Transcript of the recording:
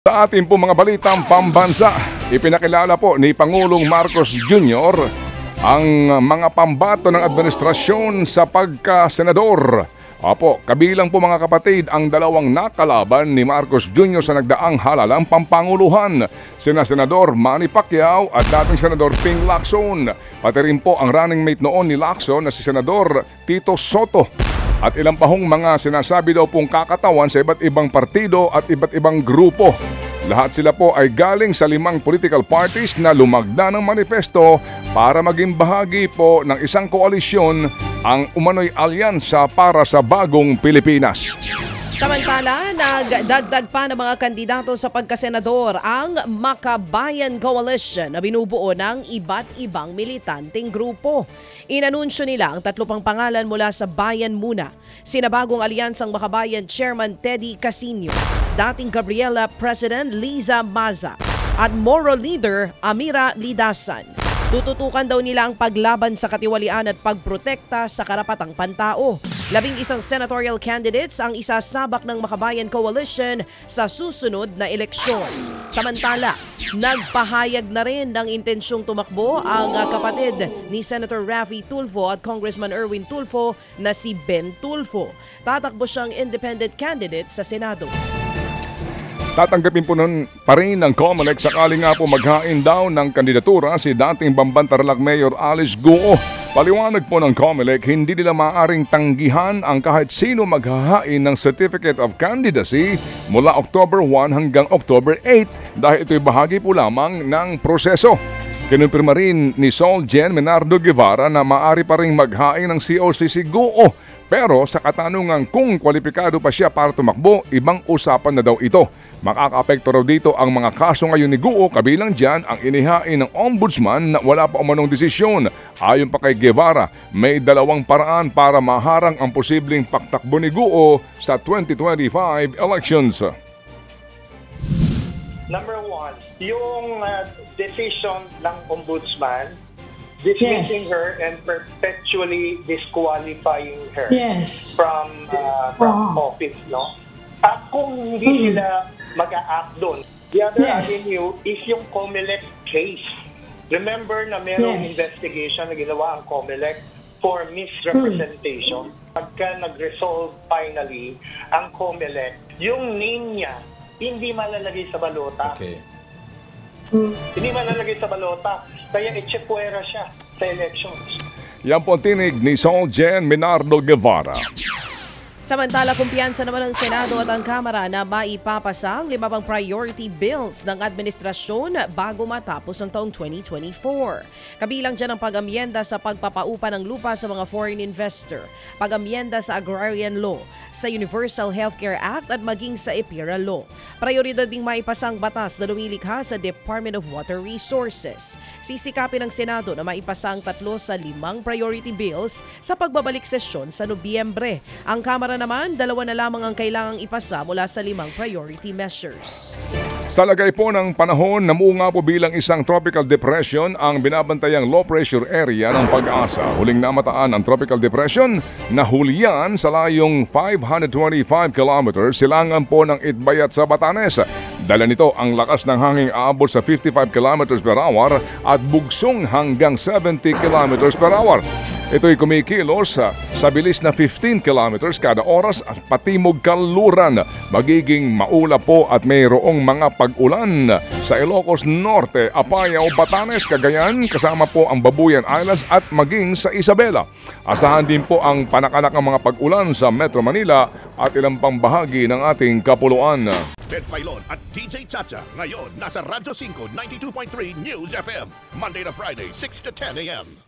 Sa ating po mga balitang pambansa, ipinakilala po ni Pangulong Marcos Jr. ang mga pambato ng administrasyon sa pagka-senador. Opo, kabilang po mga kapatid ang dalawang nakalaban ni Marcos Jr. sa nagdaang halalang pampanguluhan, sina Senador Manny Pacquiao at dating Senador Ping Lacson. Pati rin po ang running mate noon ni Lacson na si Senador Tito Soto. At ilang pa hong mga sinasabi daw pong kakatawan sa iba't ibang partido at iba't ibang grupo. Lahat sila po ay galing sa 5 political parties na lumagda ng manifesto para maging bahagi po ng isang koalisyon, ang umano'y alyansa para sa bagong Pilipinas. Samantala, nagdagdag pa ng mga kandidato sa pagkasenador ang Makabayan Coalition na binubuo ng iba't ibang militanteng grupo. Inanunsyo nila ang 3 pang pangalan mula sa Bayan Muna. Sina bagong alyansang Makabayan Chairman Teddy Casino, dating Gabriela President Liza Maza at Moral Leader Amira Lidasan. Tututukan daw nila ang paglaban sa katiwalian at pagprotekta sa karapatang pantao. 11 senatorial candidates ang isasabak ng Makabayan Coalition sa susunod na eleksyon. Samantala, nagpahayag na rin ng intensyong tumakbo ang kapatid ni Senator Raffy Tulfo at Congressman Erwin Tulfo na si Ben Tulfo. Tatakbo siyang independent candidate sa Senado. Tatanggapin po nun pa rin ng COMELEC sakali nga po maghain daw ng kandidatura si dating Bamban Tarlac Mayor Alice Guo. Paliwanag po ng COMELEC, hindi nila maaaring tanggihan ang kahit sino maghahain ng Certificate of Candidacy mula October 1 hanggang October 8 dahil ito'y bahagi po lamang ng proseso. Kinumpirma rin ni Sol Jen Menardo Guevara na maaari pa rin maghain ng COC si Guo. Pero sa katanungan kung kwalipikado pa siya para tumakbo, ibang usapan na daw ito. Makakaapekto raw dito ang mga kaso ngayon ni Guo, kabilang dyan ang inihain ng ombudsman na wala pa umanong desisyon. Ayon pa kay Guevara, may 2 paraan para maharang ang posibleng pagtakbo ni Guo sa 2025 elections. Number 1, yung decision ng ombudsman dismissing her and perpetually disqualifying her from office, no? At kung hindi sila mag-a-act doon, the other avenue is yung COMELEC case. Remember na mayroong investigation na ginawa ang COMELEC for misrepresentation. Pagka nag-resolve finally ang COMELEC, yung name niya hindi malalagay sa balota. Hindi malalagay sa balota. Kaya itchepuera siya sa elections. Yan po tinig ni Sol Jen Menardo Guevara. Samantala, kumpiyansa naman ng Senado at ang Kamara na maipapasa ang 5 pang priority bills ng administrasyon bago matapos ang taong 2024. Kabilang dyan ang pag-amyenda sa pagpapaupa ng lupa sa mga foreign investor, pag-amyenda sa Agrarian Law, sa Universal Healthcare Act at maging sa EPIRA Law. Prioridad ding maipasang batas na lumilikha sa Department of Water Resources. Sisikapin ng Senado na maipasa ang 3 sa 5 priority bills sa pagbabalik sesyon sa Nobyembre. Ang Kamara naman, 2 na lamang ang kailangang ipasa mula sa 5 priority measures. Sa lagay po ng panahon, namunga po bilang isang tropical depression ang binabantayang low pressure area ng Pag-asa. Huling namataan ang tropical depression na hulihan sa layong 525 kilometers silangan po ng Itbayat sa Batanes. Dala nito ang lakas ng hanging aabot sa 55 kilometers per hour at bugsong hanggang 70 kilometers per hour. Ito'y kumikilos sa bilis na 15 kilometers kada oras at patimog kanluran. Magiging maulap po at mayroong mga pag-ulan sa Ilocos Norte, Apayao, Batanes, Cagayan, kasama po ang Babuyan Islands at maging sa Isabela. Asahan din po ang panakanak ng mga pag-ulan sa Metro Manila at ilang pang bahagi ng ating kapuluan. Ted Filon at DJ Chacha ngayon nasa Radyo 5 92.3 News FM Monday to Friday 6 to 10 a.m.